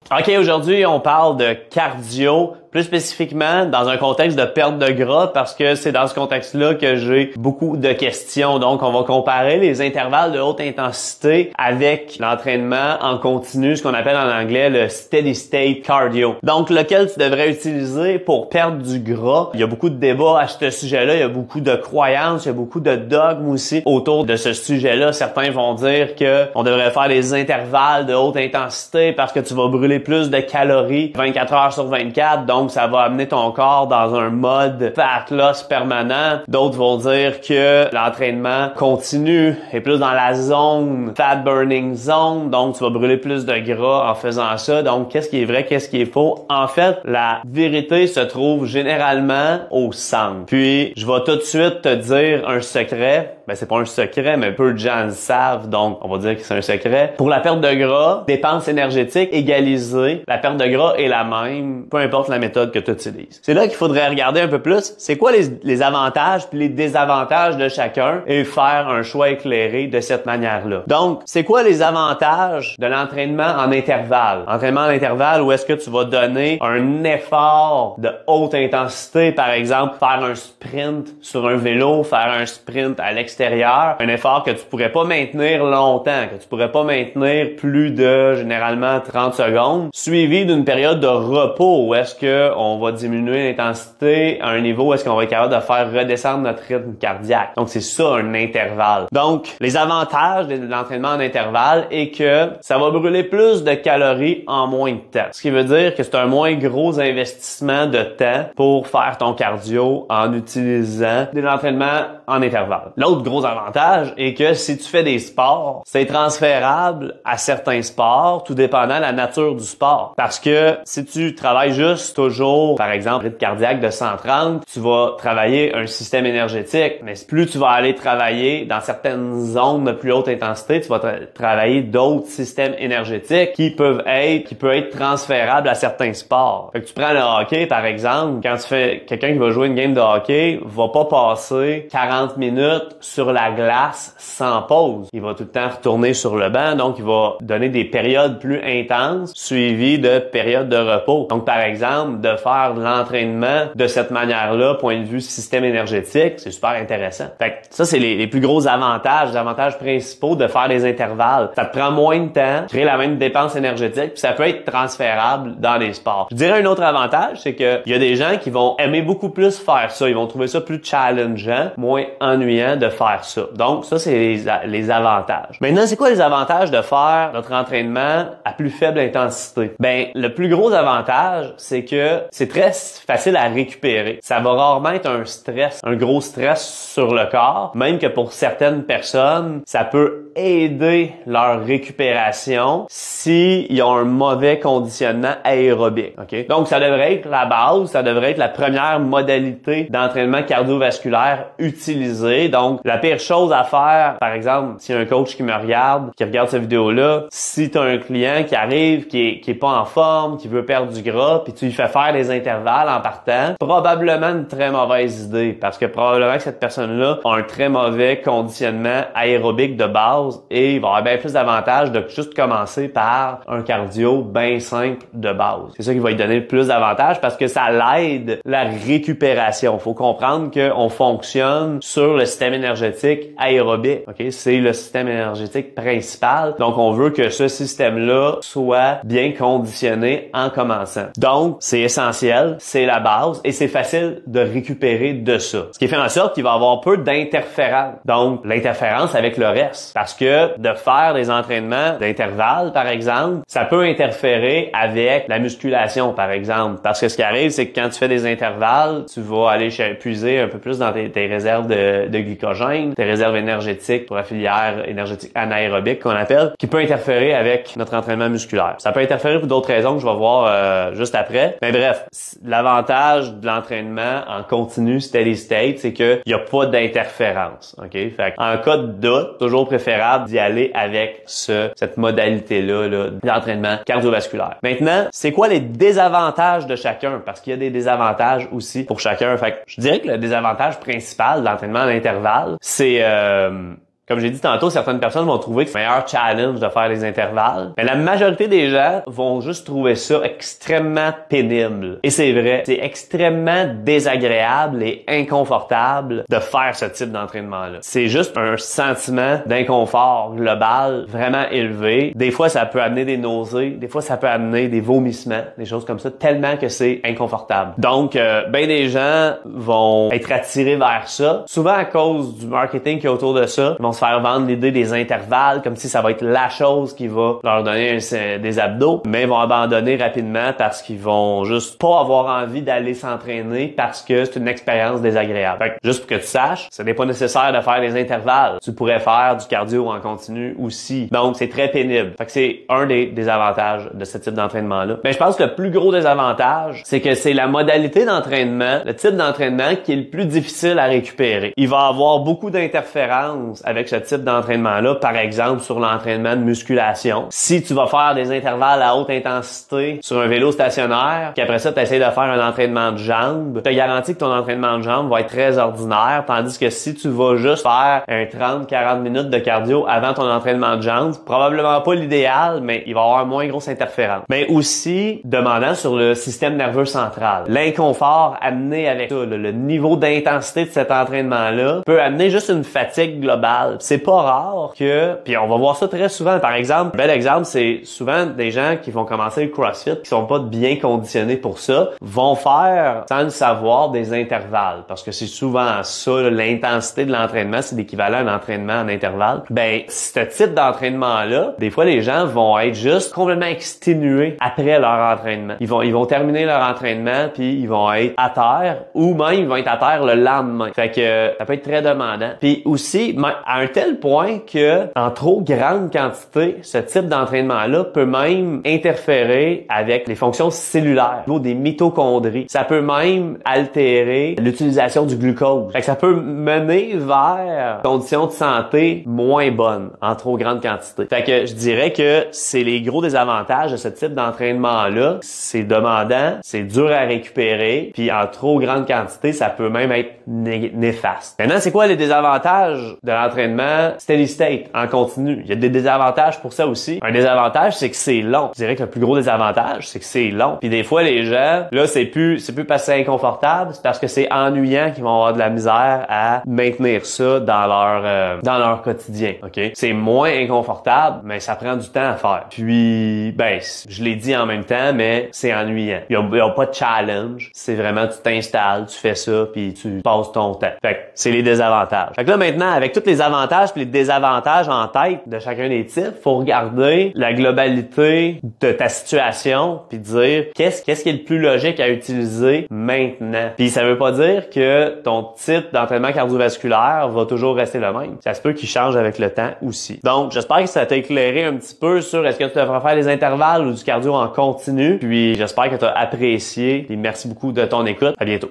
OK, aujourd'hui, on parle de cardio, plus spécifiquement dans un contexte de perte de gras parce que c'est dans ce contexte-là que j'ai beaucoup de questions. Donc, on va comparer les intervalles de haute intensité avec l'entraînement en continu, ce qu'on appelle en anglais le steady state cardio. Donc, lequel tu devrais utiliser pour perdre du gras. Il y a beaucoup de débats à ce sujet-là, il y a beaucoup de croyances, il y a beaucoup de dogmes aussi autour de ce sujet-là. Certains vont dire que on devrait faire des intervalles de haute intensité parce que tu vas brûler plus de calories 24 heures sur 24, donc ça va amener ton corps dans un mode fat loss permanent. D'autres vont dire que l'entraînement continu est plus dans la zone fat burning zone, donc tu vas brûler plus de gras en faisant ça. Donc qu'est-ce qui est vrai, qu'est-ce qui est faux? En fait, la vérité se trouve généralement au centre. Puis je vais tout de suite te dire un secret. Ben c'est pas un secret, mais peu de gens le savent, donc on va dire que c'est un secret. Pour la perte de gras, dépenses énergétiques égalisées, la perte de gras est la même, peu importe la méthode que tu utilises. C'est là qu'il faudrait regarder un peu plus, c'est quoi les avantages puis les désavantages de chacun et faire un choix éclairé de cette manière-là. Donc, c'est quoi les avantages de l'entraînement en intervalle? Entraînement en intervalle où est-ce que tu vas donner un effort de haute intensité, par exemple, faire un sprint sur un vélo, faire un sprint à l'extérieur, un effort que tu pourrais pas maintenir longtemps, que tu pourrais pas maintenir plus de généralement 30 secondes, suivi d'une période de repos où est-ce que on va diminuer l'intensité à un niveau où est-ce qu'on va être capable de faire redescendre notre rythme cardiaque. Donc c'est ça un intervalle. Donc les avantages de l'entraînement en intervalle est que ça va brûler plus de calories en moins de temps. Ce qui veut dire que c'est un moins gros investissement de temps pour faire ton cardio en utilisant de l'entraînement en intervalle. L'autre gros avantage est que si tu fais des sports, c'est transférable à certains sports, tout dépendant de la nature du sport. Parce que si tu travailles juste toujours, par exemple, rythme cardiaque de 130, tu vas travailler un système énergétique. Mais plus tu vas aller travailler dans certaines zones de plus haute intensité, tu vas travailler d'autres systèmes énergétiques qui peuvent être transférables à certains sports. Fait que tu prends le hockey, par exemple, quand tu fais quelqu'un qui va jouer une game de hockey, va pas passer 40 minutes sur la glace sans pause. Il va tout le temps retourner sur le banc, donc il va donner des périodes plus intenses suivies de périodes de repos. Donc par exemple, de faire de l'entraînement de cette manière-là, point de vue système énergétique, c'est super intéressant. Fait que ça, c'est les plus gros avantages, les avantages principaux de faire des intervalles. Ça te prend moins de temps, créer la même dépense énergétique, puis ça peut être transférable dans les sports. Je dirais un autre avantage, c'est que il y a des gens qui vont aimer beaucoup plus faire ça. Ils vont trouver ça plus challengeant, moins ennuyant de faire ça. Donc, ça, c'est les avantages. Maintenant, c'est quoi les avantages de faire notre entraînement à plus faible intensité? Ben, le plus gros avantage, c'est que c'est très facile à récupérer. Ça va rarement être un gros stress sur le corps, même que pour certaines personnes, ça peut aider leur récupération s'ils ont un mauvais conditionnement aérobique. OK? Donc, ça devrait être la base, ça devrait être la première modalité d'entraînement cardiovasculaire utilisée. Donc, la pire chose à faire, par exemple, si un coach qui regarde cette vidéo-là, si tu as un client qui arrive, qui est pas en forme, qui veut perdre du gras, puis tu lui fais faire des intervalles en partant, probablement une très mauvaise idée, parce que probablement que cette personne-là a un très mauvais conditionnement aérobique de base et il va avoir bien plus d'avantages de juste commencer par un cardio bien simple de base. C'est ça qui va lui donner le plus d'avantages parce que ça l'aide la récupération. Faut comprendre qu'on fonctionne sur le système énergétique aérobique. OK? C'est le système énergétique principal. Donc, on veut que ce système-là soit bien conditionné en commençant. Donc, c'est essentiel, c'est la base et c'est facile de récupérer de ça. Ce qui fait en sorte qu'il va y avoir peu d'interférence. Donc, l'interférence avec le reste. Parce que de faire des entraînements d'intervalle, par exemple, ça peut interférer avec la musculation, par exemple. Parce que ce qui arrive, c'est que quand tu fais des intervalles, tu vas aller puiser un peu plus dans tes réserves de glycogène, tes réserves énergétiques pour la filière énergétique anaérobique qu'on appelle, qui peut interférer avec notre entraînement musculaire. Ça peut interférer pour d'autres raisons que je vais voir juste après. Mais bref, l'avantage de l'entraînement en continu steady state, c'est qu'il n'y a pas d'interférence. OK? Fait en cas de doute, toujours préférable d'y aller avec cette modalité-là d'entraînement cardiovasculaire. Maintenant, c'est quoi les désavantages de chacun? Parce qu'il y a des désavantages aussi pour chacun. Fait que je dirais que le désavantage principal de l'entraînement à l'intervalle, c'est Comme j'ai dit tantôt, certaines personnes vont trouver que c'est le meilleur challenge de faire les intervalles. Mais la majorité des gens vont juste trouver ça extrêmement pénible. Et c'est vrai, c'est extrêmement désagréable et inconfortable de faire ce type d'entraînement-là. C'est juste un sentiment d'inconfort global vraiment élevé. Des fois, ça peut amener des nausées. Des fois, ça peut amener des vomissements, des choses comme ça, tellement que c'est inconfortable. Donc, ben des gens vont être attirés vers ça, souvent à cause du marketing qui est autour de ça. Ils vont se faire vendre l'idée des intervalles, comme si ça va être la chose qui va leur donner des abdos, mais ils vont abandonner rapidement parce qu'ils vont juste pas avoir envie d'aller s'entraîner parce que c'est une expérience désagréable. Fait que, juste pour que tu saches, ce n'est pas nécessaire de faire des intervalles. Tu pourrais faire du cardio en continu aussi. Donc, c'est très pénible. Fait que c'est un des avantages de ce type d'entraînement-là. Mais je pense que le plus gros désavantage, c'est que c'est la modalité d'entraînement, le type d'entraînement qui est le plus difficile à récupérer. Il va y avoir beaucoup d'interférences avec ce type d'entraînement-là, par exemple sur l'entraînement de musculation. Si tu vas faire des intervalles à haute intensité sur un vélo stationnaire, puis après ça, tu essaies de faire un entraînement de jambes, je te garantis que ton entraînement de jambes va être très ordinaire, tandis que si tu vas juste faire un 30-40 minutes de cardio avant ton entraînement de jambes, probablement pas l'idéal, mais il va y avoir moins grosse interférence. Mais aussi, demandant sur le système nerveux central. L'inconfort amené avec ça, le niveau d'intensité de cet entraînement-là, peut amener juste une fatigue globale. C'est pas rare que, puis on va voir ça très souvent, par exemple, un bel exemple, c'est souvent des gens qui vont commencer le CrossFit, qui sont pas bien conditionnés pour ça, vont faire, sans le savoir, des intervalles. Parce que c'est souvent ça, l'intensité de l'entraînement, c'est l'équivalent d'un entraînement en intervalle. Ben, ce type d'entraînement-là, des fois, les gens vont être juste complètement exténués après leur entraînement. Ils vont terminer leur entraînement, puis ils vont être à terre, ou même ils vont être à terre le lendemain. Fait que ça peut être très demandant. Puis aussi, à un tel point que, en trop grande quantité, ce type d'entraînement-là peut même interférer avec les fonctions cellulaires, au niveau des mitochondries. Ça peut même altérer l'utilisation du glucose. Fait que ça peut mener vers conditions de santé moins bonnes en trop grande quantité. Fait que je dirais que c'est les gros désavantages de ce type d'entraînement-là. C'est demandant, c'est dur à récupérer, puis en trop grande quantité, ça peut même être néfaste. Maintenant, c'est quoi les désavantages de l'entraînement steady state en continu? Il y a des désavantages pour ça aussi. Un désavantage, c'est que c'est long. Je dirais que le plus gros désavantage, c'est que c'est long. Puis des fois, les gens, là, c'est plus parce que c'est inconfortable, c'est parce que c'est ennuyant qu'ils vont avoir de la misère à maintenir ça dans leur quotidien. OK? C'est moins inconfortable, mais ça prend du temps à faire. Puis, ben, je l'ai dit en même temps, mais c'est ennuyant. Il y a pas de challenge. C'est vraiment, tu t'installes, tu fais ça, puis tu passes ton temps. Fait que c'est les désavantages. Fait que là, maintenant, avec tous les avantages puis les désavantages en tête de chacun des types, faut regarder la globalité de ta situation puis dire qu'est-ce qui est le plus logique à utiliser maintenant. Puis ça veut pas dire que ton type d'entraînement cardiovasculaire va toujours rester le même. Ça se peut qu'il change avec le temps aussi. Donc, j'espère que ça t'a éclairé un petit peu sur est-ce que tu devrais faire des intervalles ou du cardio en continu. Puis j'espère que tu as apprécié et merci beaucoup de ton écoute. À bientôt.